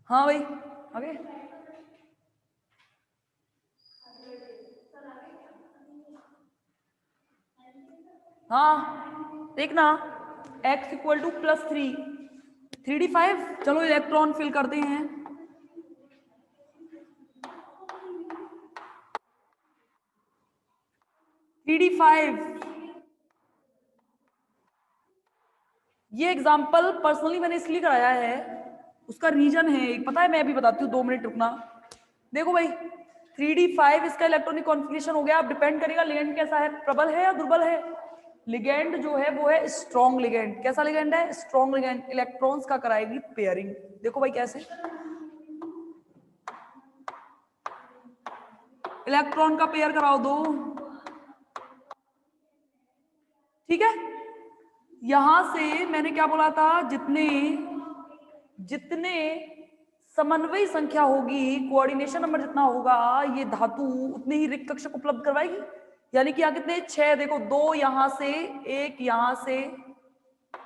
हाँ भाई आगे। हाँ देखना x इक्वल टू +3 3d5। चलो इलेक्ट्रॉन फिल करते हैं। ये एग्जाम्पल पर्सनली मैंने इसलिए कराया है, उसका रीजन है पता है, मैं अभी बताती हूँ, 2 मिनट रुकना। देखो भाई 3d5 इसका इलेक्ट्रॉनिक कॉन्फ़िगरेशन हो गया। अब डिपेंड करेगा लिगेंड कैसा है, प्रबल है या दुर्बल है। लिगेंड जो है वो है स्ट्रॉन्ग लिगेंड। कैसा लिगेंड है? Strong ligand. इलेक्ट्रॉन्स का कराएगी पेयरिंग। देखो भाई कैसे, इलेक्ट्रॉन का पेयर कराओ दो, ठीक है। यहां से मैंने क्या बोला था, जितने जितने समन्वय संख्या होगी, कोऑर्डिनेशन नंबर जितना होगा, ये धातु उतने ही रिक्त कक्षक उपलब्ध करवाएगी। यानी कि यहाँ कितने 6, देखो 2 यहां से, 1 यहां से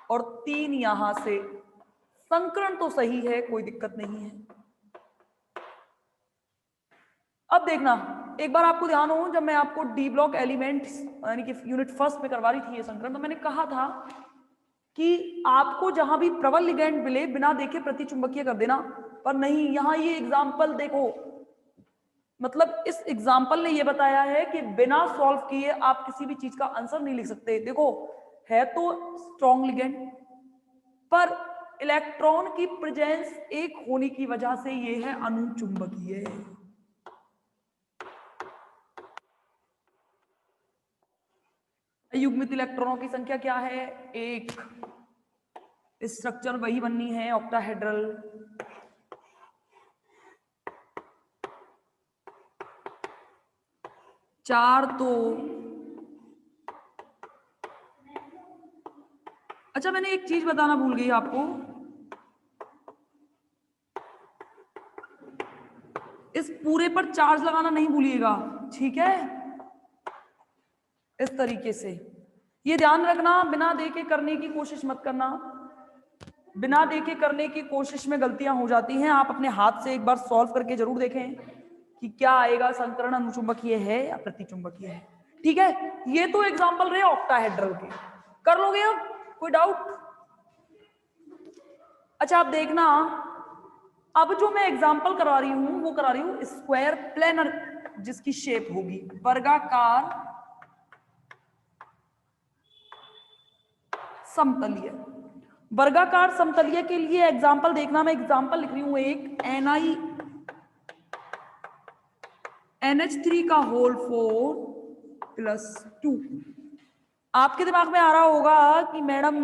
और 3 यहां से। संकरण तो सही है, कोई दिक्कत नहीं है। अब देखना एक बार, आपको ध्यान हो जब मैं आपको डी ब्लॉक एलिमेंट्स यानी कि यूनिट फर्स्ट में करवा रही थी ये संकरण, तो मैंने कहा था कि आपको जहां भी प्रबल लिगेंड मिले बिना देखे प्रतिचुंबकीय कर देना। पर नहीं, यहां ये एग्जाम्पल देखो, मतलब इस एग्जाम्पल ने ये बताया है कि बिना सॉल्व किए आप किसी भी चीज का आंसर नहीं लिख सकते। देखो है तो स्ट्रॉन्ग लिगेंड, पर इलेक्ट्रॉन की प्रेजेंस एक होने की वजह से ये है अनुचुंबकीय। युग्मित इलेक्ट्रॉनों की संख्या क्या है? 1। स्ट्रक्चर वही बननी है, ऑक्टाहेड्रल। चार तो अच्छा, मैंने एक चीज बताना भूल गई आपको, इस पूरे पर चार्ज लगाना नहीं भूलिएगा, ठीक है। इस तरीके से ये ध्यान रखना, बिना देखे करने की कोशिश मत करना। बिना देखे करने की कोशिश में गलतियां हो जाती हैं। आप अपने हाथ से एक बार सॉल्व करके जरूर देखें कि क्या आएगा, संकरण अनुचुंबकीय है या प्रतिचुंबकीय है, ठीक है। ये तो एग्जाम्पल रहे ऑक्टाहेड्रल के, कर लोगे अब, कोई डाउट? अच्छा आप देखना, अब जो मैं एग्जाम्पल करवा रही हूं वो करा रही हूं स्क्वायर प्लेनर, जिसकी शेप होगी वर्गाकार समतलीय। वर्गाकार समतलीय के लिए एग्जाम्पल देखना, मैं एग्जाम्पल लिख रही हूं एक NH3 का होल 4+2। आपके दिमाग में आ रहा होगा कि मैडम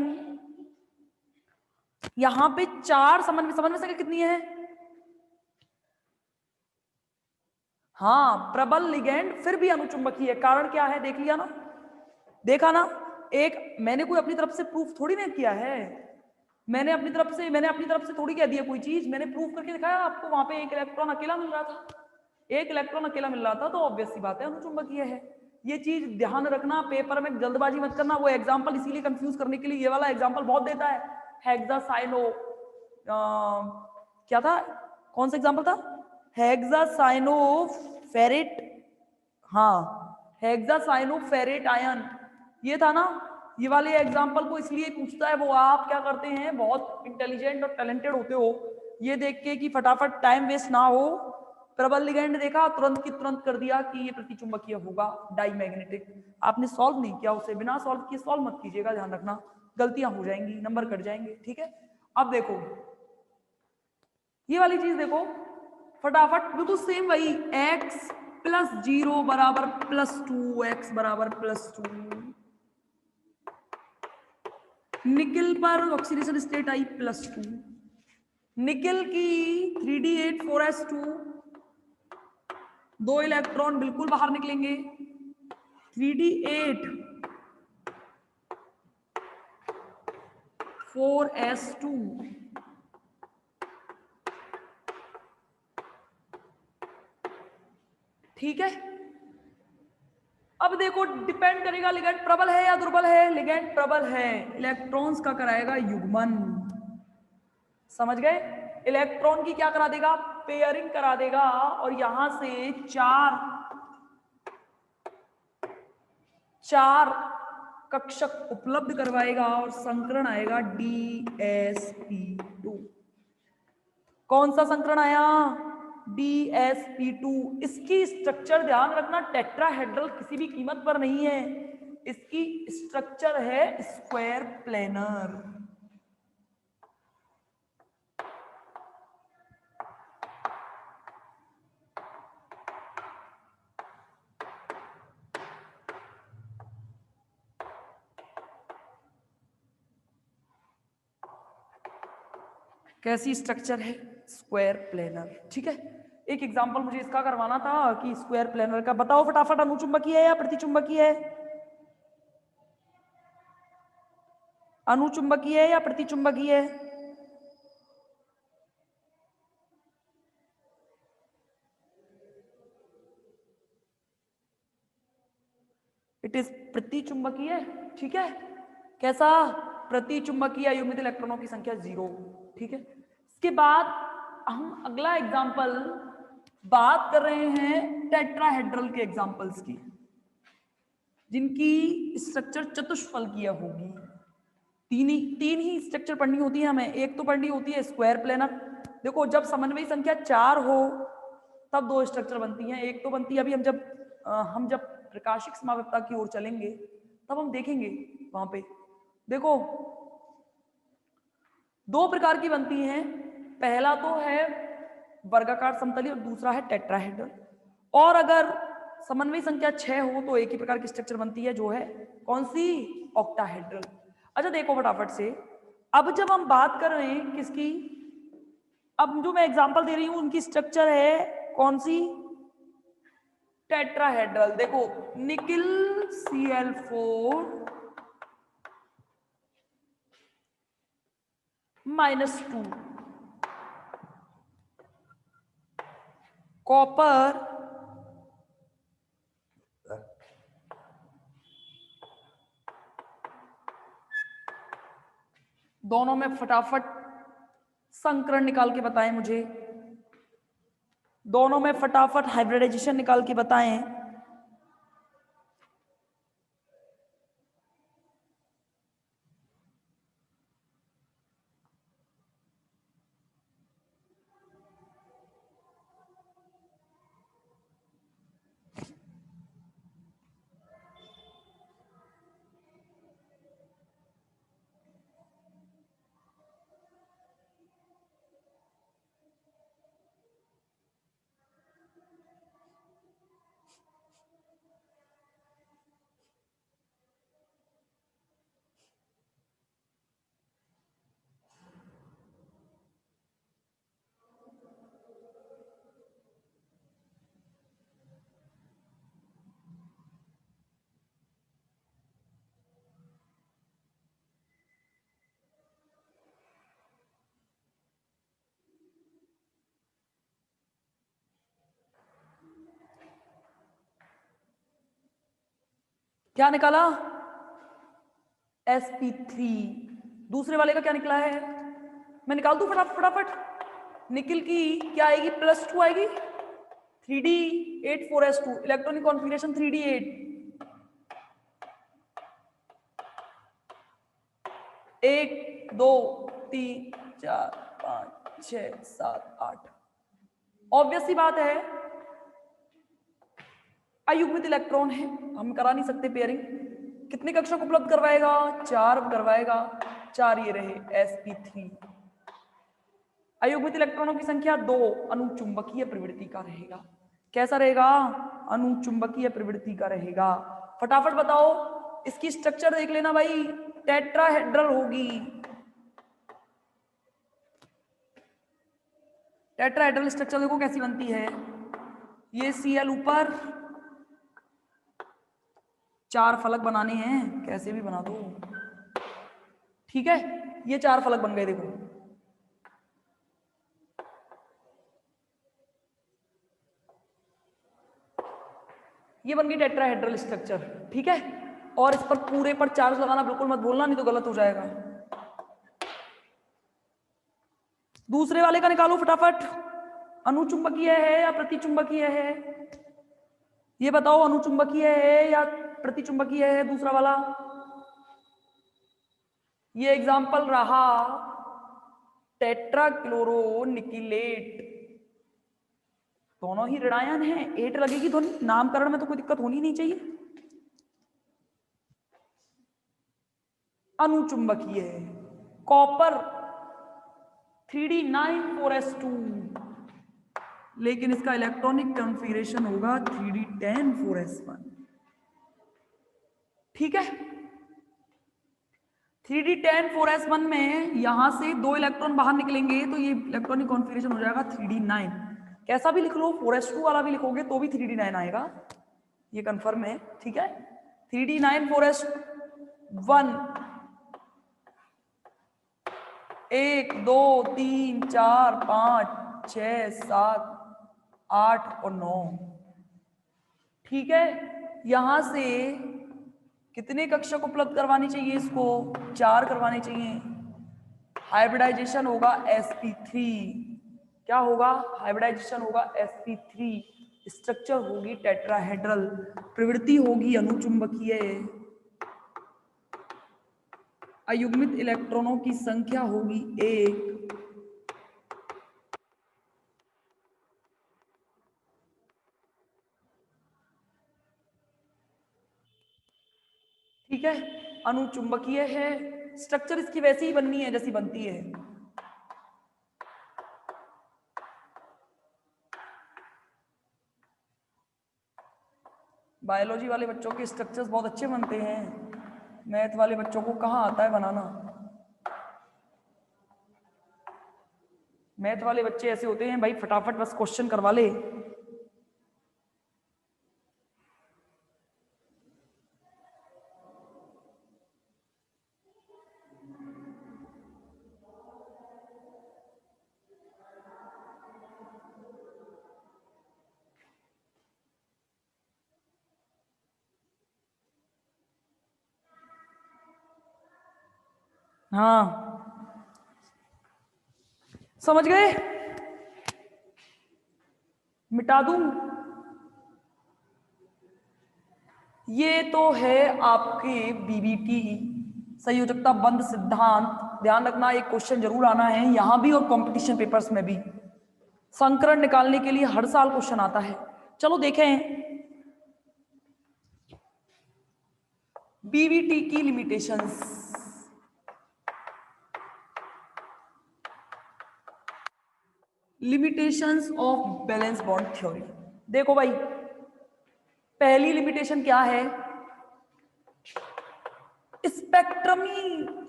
यहां पे 4 समन्वय संख्या कितनी है? हाँ, प्रबल लिगेंड फिर भी अनुचुंबकीय है। कारण क्या है? देख लिया ना, देखा ना। एक मैंने कोई अपनी तरफ से प्रूफ थोड़ी ना किया है, मैंने अपनी तरफ से थोड़ी कह दिया कोई चीज, मैंने प्रूफ करके दिखाया आपको। वहां पे एक इलेक्ट्रॉन अकेला मिल रहा था, एक इलेक्ट्रॉन अकेला मिल रहा था, तो ऑब्वियस सी बात है अनुचुंबकीय है। ये चीज ध्यान रखना, पेपर में जल्दबाजी मत करना। वो एग्जाम्पल इसीलिए कंफ्यूज करने के लिए ये वाला एग्जाम्पल बहुत देता है। हेक्सासाइनो क्या था, कौन सा एग्जाम्पल था? हेक्सासाइनो फेरेट, हाँ हेक्सासाइनो फेरेट आयन, ये था ना। ये वाले एग्जाम्पल को इसलिए पूछता है वो, आप क्या करते हैं, बहुत इंटेलिजेंट और टैलेंटेड होते हो, ये देख के कि फटाफट टाइम वेस्ट ना हो, प्रबल लिगेंड देखा तुरंत की तुरंत कर दिया कि ये प्रतिचुंबकीय होगा, डाईमैग्नेटिक। आपने सॉल्व नहीं किया उसे, बिना सॉल्व किए सॉल्व मत कीजिएगा, ध्यान रखना गलतियां हो जाएंगी, नंबर कट जाएंगे, ठीक है। अब देखो ये वाली चीज देखो फटाफट, बिल्कुल सेम वही, x+0 बराबर +2, x बराबर +2। निकिल पर ऑक्सीडेशन स्टेट आई +2। निकिल की 3d8 4s2, 2 इलेक्ट्रॉन बिल्कुल बाहर निकलेंगे। 3d8 4s2 ठीक है, अब देखो डिपेंड करेगा लिगेंड प्रबल है या दुर्बल है। लिगेंड प्रबल है, इलेक्ट्रॉन्स का कराएगा युग्मन, समझ गए। इलेक्ट्रॉन की क्या करा देगा, पेयरिंग करा देगा, और यहां से चार कक्षक उपलब्ध करवाएगा और संकरण आएगा DsP2। कौन सा संकरण आया, DsP2। इसकी स्ट्रक्चर ध्यान रखना टेट्राहेड्रल किसी भी कीमत पर नहीं है, इसकी स्ट्रक्चर है स्क्वायर प्लेनर। कैसी स्ट्रक्चर है, स्क्वायर प्लेनर। ठीक है, एक एग्जांपल मुझे इसका करवाना था कि स्क्वायर प्लेनर का बताओ फटाफट, अनुचुंबकीय है या प्रतिचुंबकीय है, अनुचुंबकीय है या प्रतिचुंबकीय है। इट इज प्रतिचुंबकीय। ठीक है, कैसा, प्रतिचुंबकीय अयुग्मित इलेक्ट्रॉनों की संख्या 0। ठीक है, इसके बाद हम अगला एग्जांपल बात कर रहे हैं टेट्राहेड्रल के एग्जांपल्स की, जिनकी स्ट्रक्चर चतुष्फलकीय होगी। तीन ही स्ट्रक्चर पढ़नी होती है हमें। एक तो पढ़नी होती है स्क्वायर प्लेनर, देखो जब समन्वयी संख्या 4 हो तब दो स्ट्रक्चर बनती हैं। एक तो बनती है अभी हम जब प्रकाशिक समावृतता की ओर चलेंगे तब हम देखेंगे, वहां पे देखो दो प्रकार की बनती हैं। पहला तो है वर्गाकार समतली और दूसरा है टेट्राहेड्रल। और अगर समन्वयी संख्या 6 हो तो एक ही प्रकार की स्ट्रक्चर बनती है, जो है कौन सी, ऑक्टाहेड्रल। अच्छा देखो फटाफट से, अब जब हम बात कर रहे हैं किसकी, अब जो मैं एग्जांपल दे रही हूं उनकी स्ट्रक्चर है कौन सी, टेट्राहेड्रल। देखो निकिल Cl4 -2, कॉपर दोनों में फटाफट संकरण निकाल के बताएं मुझे, दोनों में फटाफट हाइब्रिडाइजेशन निकाल के बताएं। क्या निकाला, sp3। दूसरे वाले का क्या निकला है, मैं निकाल दूं फटाफट फटाफट। निकिल की क्या आएगी, +2 आएगी, 3d8 4s2, electronic configuration 3d8, 1 2 3 4 5 6 7 8। Obvious सी बात है अयुग्मित इलेक्ट्रॉन है, हम करा नहीं सकते पेयरिंग। कितने कक्षक उपलब्ध करवाएगा, 4 करवाएगा, 4 ये रहे sp3। अयुग्मित इलेक्ट्रॉनों की संख्या 2, अनुचुंबकीय प्रवृत्ति का रहेगा। कैसा रहेगा, अनुचुंबकीय प्रवृत्ति का रहेगा। फटाफट बताओ, इसकी स्ट्रक्चर देख लेना भाई, टेट्राहेड्रल होगी। टेट्राहेड्रल स्ट्रक्चर देखो कैसी बनती है, ये Cl ऊपर, 4 फलक बनाने हैं, कैसे भी बना दो। ठीक है, ये 4 फलक बन गए देखो। ये बन गई टेट्राहेड्रल स्ट्रक्चर, ठीक है। और इस पर पूरे पर चार्ज लगाना बिल्कुल मत भूलना, नहीं तो गलत हो जाएगा। दूसरे वाले का निकालो फटाफट। अनुचुंबकीय है या प्रतिचुंबकीय है, ये बताओ। अनुचुंबकीय है या प्रतिचुंबकीय है दूसरा वाला? ये एग्जाम्पल रहा टेट्राक्लोरोनिकिलेट, दोनों ही ऋणायन हैं। एट लगेगी ध्वनि, नामकरण में तो कोई दिक्कत होनी नहीं चाहिए। अनुचुंबकीय है। कॉपर 3D9 4s2, लेकिन इसका इलेक्ट्रॉनिक कॉन्फ़िगरेशन होगा 3D10 4s1, ठीक है। 3D10 4s1 में यहां से 2 इलेक्ट्रॉन बाहर निकलेंगे तो ये इलेक्ट्रॉनिक कॉन्फ़िगरेशन हो जाएगा 3D9। कैसा भी लिख लो, 4s2 वाला भी लिखोगे तो भी 3D9 आएगा, ये कंफर्म है, ठीक है। 3D9 4s1, 1 2 3 4 5 6 7 8 और 9, ठीक है। यहां से कितने कक्षक उपलब्ध करवानी चाहिए इसको? 4 करवाने चाहिए। हाइब्रिडाइजेशन होगा sp3, क्या होगा? हाइब्रिडाइजेशन होगा sp3, स्ट्रक्चर होगी टेट्राहेड्रल, प्रवृत्ति होगी अनुचुंबकीय, अयुग्मित इलेक्ट्रॉनों की संख्या होगी 1, ठीक है। अनुचुंबकीय है, स्ट्रक्चर इसकी वैसी ही बननी है जैसी बनती है। बायोलॉजी वाले बच्चों के स्ट्रक्चर्स बहुत अच्छे बनते हैं, मैथ वाले बच्चों को कहाँ आता है बनाना। मैथ वाले बच्चे ऐसे होते हैं भाई, फटाफट बस क्वेश्चन करवा ले। हाँ समझ गए, मिटा दूं? ये तो है आपके बीबीटी संयोजकता बंध सिद्धांत। ध्यान रखना एक क्वेश्चन जरूर आना है यहां भी और कंपटीशन पेपर्स में भी। संकरण निकालने के लिए हर साल क्वेश्चन आता है। चलो देखें बीबीटी की limitations. Limitations of valence bond theory. देखो भाई, पहली लिमिटेशन क्या है?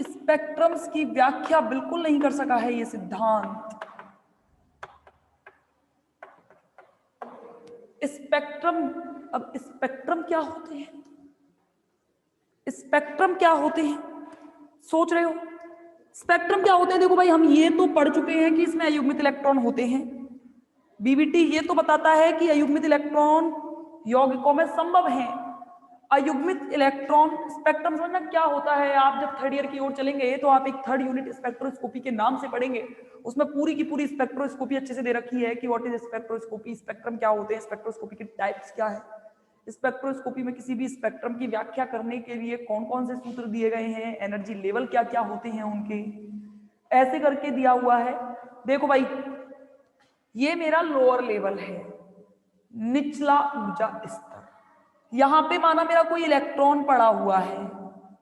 स्पेक्ट्रम्स की व्याख्या बिल्कुल नहीं कर सका है ये सिद्धांत। स्पेक्ट्रम, अब स्पेक्ट्रम क्या होते हैं? स्पेक्ट्रम क्या होते हैं सोच रहे हो? स्पेक्ट्रम क्या होते हैं? देखो भाई, हम ये तो पढ़ चुके हैं कि इसमें अयुग्मित इलेक्ट्रॉन होते हैं। बीबीटी ये तो बताता है कि अयुग्मित इलेक्ट्रॉन यौगिकों में संभव हैं। अयुग्मित इलेक्ट्रॉन स्पेक्ट्रम समझना क्या होता है। आप जब थर्ड ईयर की ओर चलेंगे तो आप एक थर्ड यूनिट स्पेक्ट्रोस्कोपी के नाम से पढ़ेंगे, उसमें पूरी की पूरी स्पेक्ट्रोस्कोपी अच्छे से दे रखी है कि व्हाट इज स्पेक्ट्रोस्कोपी, स्पेक्ट्रम क्या होते हैं, स्पेक्ट्रोस्कोपी के टाइप्स क्या है, स्पेक्ट्रोस्कोपी में किसी भी स्पेक्ट्रम की व्याख्या करने के लिए कौन कौन से सूत्र दिए गए हैं, एनर्जी लेवल क्या क्या होते हैं उनके, ऐसे करके दिया हुआ है। देखो भाई, ये मेरा लोअर लेवल है, निचला ऊर्जा स्तर। यहां पे माना मेरा कोई इलेक्ट्रॉन पड़ा हुआ है,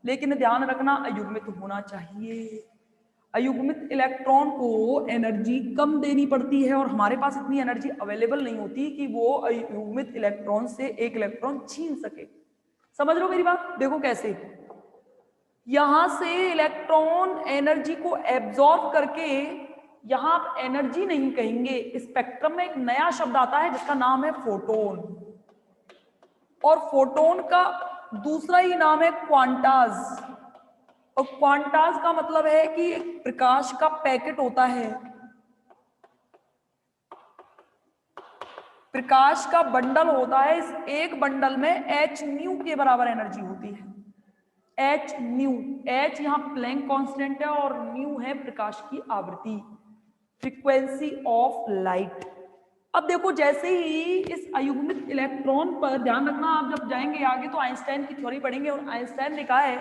लेकिन ध्यान रखना अयुग्मित होना चाहिए। अयुग्मित इलेक्ट्रॉन को एनर्जी कम देनी पड़ती है और हमारे पास इतनी एनर्जी अवेलेबल नहीं होती कि वो अयुग्मित इलेक्ट्रॉन से एक इलेक्ट्रॉन छीन सके। समझ लो मेरी बात? देखो कैसे, यहां से इलेक्ट्रॉन एनर्जी को एब्जॉर्ब करके, यहां आप एनर्जी नहीं कहेंगे, स्पेक्ट्रम में एक नया शब्द आता है जिसका नाम है फोटोन, और फोटोन का दूसरा ही नाम है क्वांटाज। और क्वांटाज का मतलब है कि एक प्रकाश का पैकेट होता है, प्रकाश का बंडल होता है, इस एक बंडल में h न्यू के बराबर एनर्जी होती है। h न्यू, h यहाँ प्लैंक कांस्टेंट है और न्यू है प्रकाश की आवृत्ति, फ्रीक्वेंसी ऑफ लाइट। अब देखो जैसे ही इस अयुग्मित इलेक्ट्रॉन पर ध्यान रखना, आप जब जाएंगे आगे तो आइंस्टाइन की थ्योरी पढ़ेंगे, और आइंस्टाइन ने कहा है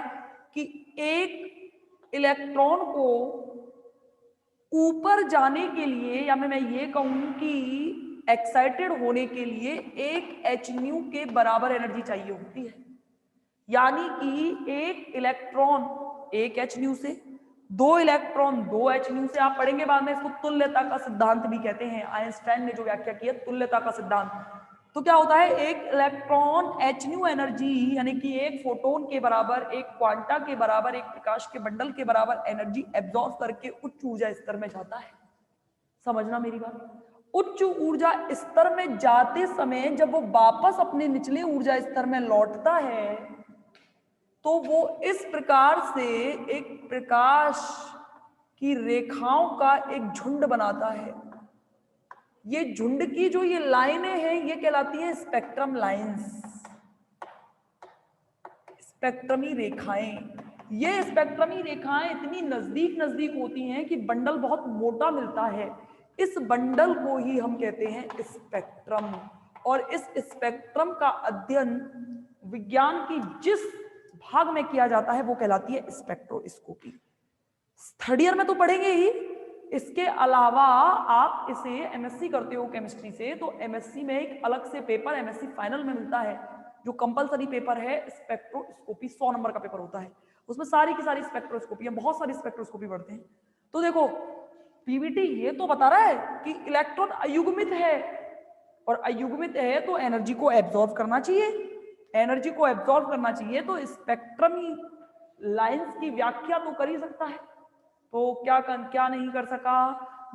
कि एक इलेक्ट्रॉन को ऊपर जाने के लिए, या मैं ये कहूं कि एक्साइटेड होने के लिए एक एच न्यू के बराबर एनर्जी चाहिए होती है। यानी कि एक इलेक्ट्रॉन एक एच न्यू से, दो इलेक्ट्रॉन दो एच न्यू से, आप पढ़ेंगे बाद में इसको तुल्यता का सिद्धांत भी कहते हैं, आइंस्टाइन ने जो व्याख्या की है तुल्यता का सिद्धांत। तो क्या होता है, एक इलेक्ट्रॉन एच न्यू एनर्जी यानी कि एक फोटोन के बराबर, एक क्वांटा के बराबर, एक प्रकाश के बंडल के बराबर एनर्जी एब्जॉर्ब करके उच्च ऊर्जा स्तर में जाता है। समझना मेरी बात, उच्च ऊर्जा स्तर में जाते समय जब वो वापस अपने निचले ऊर्जा स्तर में लौटता है तो वो इस प्रकार से एक प्रकाश की रेखाओं का एक झुंड बनाता है। ये झुंड की जो ये लाइनें हैं ये कहलाती है स्पेक्ट्रम लाइंस, स्पेक्ट्रमी रेखाएं। ये स्पेक्ट्रमी रेखाएं इतनी नजदीक नजदीक होती हैं कि बंडल बहुत मोटा मिलता है। इस बंडल को ही हम कहते हैं स्पेक्ट्रम, और इस स्पेक्ट्रम का अध्ययन विज्ञान की जिस भाग में किया जाता है वो कहलाती है स्पेक्ट्रोस्कोपी। थर्ड ईयर में तो पढ़ेंगे ही, इसके अलावा आप इसे एमएससी करते हो केमिस्ट्री से, तो एमएससी में एक अलग से पेपर एमएससी फाइनल में मिलता है जो कंपलसरी पेपर है स्पेक्ट्रोस्कोपी, 100 नंबर का पेपर होता है, उसमें सारी की सारी स्पेक्ट्रोस्कोपी है, बहुत सारी स्पेक्ट्रोस्कोपी पढ़ते हैं। तो देखो पीवीटी ये तो बता रहा है कि इलेक्ट्रॉन अयुग्मित है, और अयुग्मित है तो एनर्जी को एब्जॉर्ब करना चाहिए, एनर्जी को एब्जॉर्ब करना चाहिए, तो स्पेक्ट्रमी लाइंस की व्याख्या तो कर ही सकता है। तो क्या नहीं कर सका,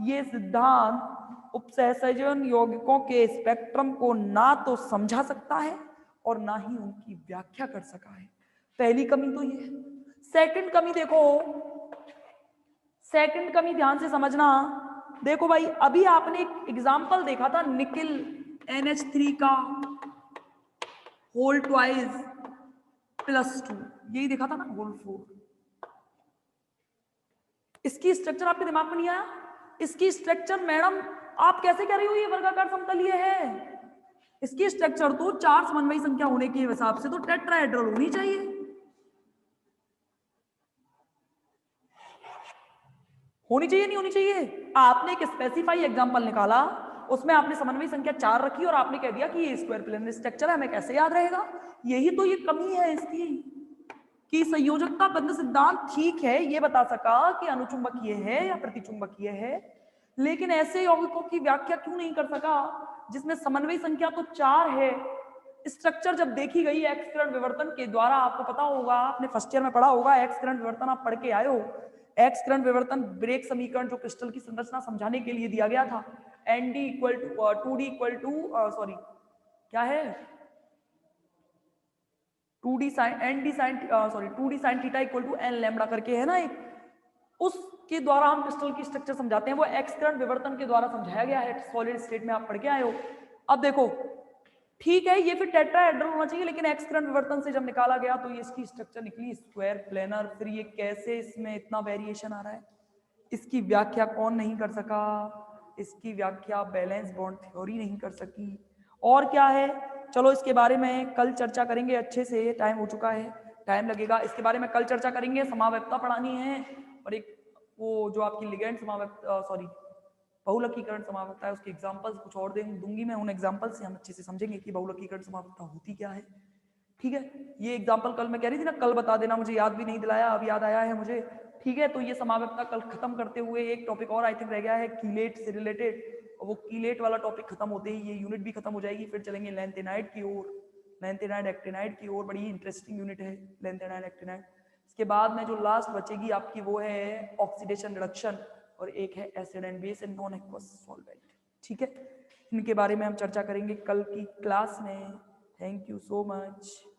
ये सिद्धांत उपसहसंयोजन यौगिकों के स्पेक्ट्रम को ना तो समझा सकता है और ना ही उनकी व्याख्या कर सका है। पहली कमी तो ये है। सेकंड कमी देखो, सेकंड कमी ध्यान से समझना। देखो भाई अभी आपने एक एग्जांपल देखा था निकिल NH3 का होल ट्वाइस +2, यही देखा था ना, होल 4। इसकी स्ट्रक्चर आपके दिमाग में नहीं आया? इसकी स्ट्रक्चर मैडम आप कैसे कह रही हो ये वर्गाकार समतलीय है? इसकी स्ट्रक्चर तो 4 समन्वयी संख्या होने के हिसाब से तो टेट्राहेड्रल होनी चाहिए। होनी चाहिए नहीं होनी चाहिए? आपने एक स्पेसिफाई एग्जांपल निकाला, उसमें आपने समन्वयी संख्या 4 रखी और आपने कह दिया कि ये स्क्वायर प्लेन स्ट्रक्चर है, हमें कैसे याद रहेगा? यही तो ये कमी है इसकी, कि संयोजकता बंध सिद्धांत ठीक है ये बता सका कि अनुचुंबकीय है या प्रतिचुंबकीय है, लेकिन ऐसे यौगिकों की व्याख्या क्यों नहीं कर सका जिसमें समन्वय संख्या तो 4 है। स्ट्रक्चर जब देखी गई एक्स किरण विवर्तन के द्वारा, आपको पता होगा, आपने फर्स्ट ईयर में पढ़ा होगा, एक्स किरण विवर्तन आप पढ़ के आए हो। एक्स किरण विवर्तन ब्रेक समीकरण जो क्रिस्टल की संरचना समझाने के लिए दिया गया था, ND equal to 2D equal to sorry क्या है 2D sine theta equal to n lambda करके है ना एक, उसके द्वारा हम क्रिस्टल की स्ट्रक्चर समझाते हैं, वो एक्स किरण विवर्तन के द्वारा समझाया गया है, सॉलिड स्टेट में आप पढ़ के आए हो। अब देखो ठीक है ये फिर टेट्राहेड्रल होना चाहिए, लेकिन एक्स किरण विवर्तन से जब निकाला गया तो ये इसकी स्ट्रक्चर निकली स्क्वायर प्लेनर। फिर ये कैसे इसमें इतना वेरिएशन आ रहा है, इसकी व्याख्या कौन नहीं कर सका? इसकी व्याख्या बैलेंस बॉन्ड थ्योरी नहीं कर सकी। और क्या है, चलो इसके बारे में कल चर्चा करेंगे अच्छे से, टाइम हो चुका है, टाइम लगेगा, इसके बारे में कल चर्चा करेंगे। समावयवता पढ़ानी है, और एक वो जो आपकी लिगेंड समावयवता बहुलकीकरण समावयवता है, उसके एग्जांपल्स कुछ और दूंगी मैं, उन एग्जांपल से हम अच्छे से समझेंगे कि बहुलकीकरण समावयवता होती क्या है। ठीक है, ये एग्जांपल कल मैं कह रही थी ना, कल बता देना, मुझे याद भी नहीं दिलाया, अब याद आया है मुझे। ठीक है, तो ये समावयवता कल खत्म करते हुए एक टॉपिक और आई थिंक रह गया है कीलेट से रिलेटेड, और वो कीलेट वाला टॉपिक खत्म होते ही ये यूनिट भी खत्म हो जाएगी, फिर चलेंगे लैंथेनाइड की ओर, लैंथेनाइड एक्टिनाइड की ओर। बड़ी इंटरेस्टिंग यूनिट है लैंथेनाइड एक्टिनाइड। इसके बाद में जो लास्ट बचेगी आपकी वो है ऑक्सीडेशन रिडक्शन, और एक है acid and base and non aqueous solvent. ठीक है, इनके बारे में हम चर्चा करेंगे कल की क्लास में। Thank you so much.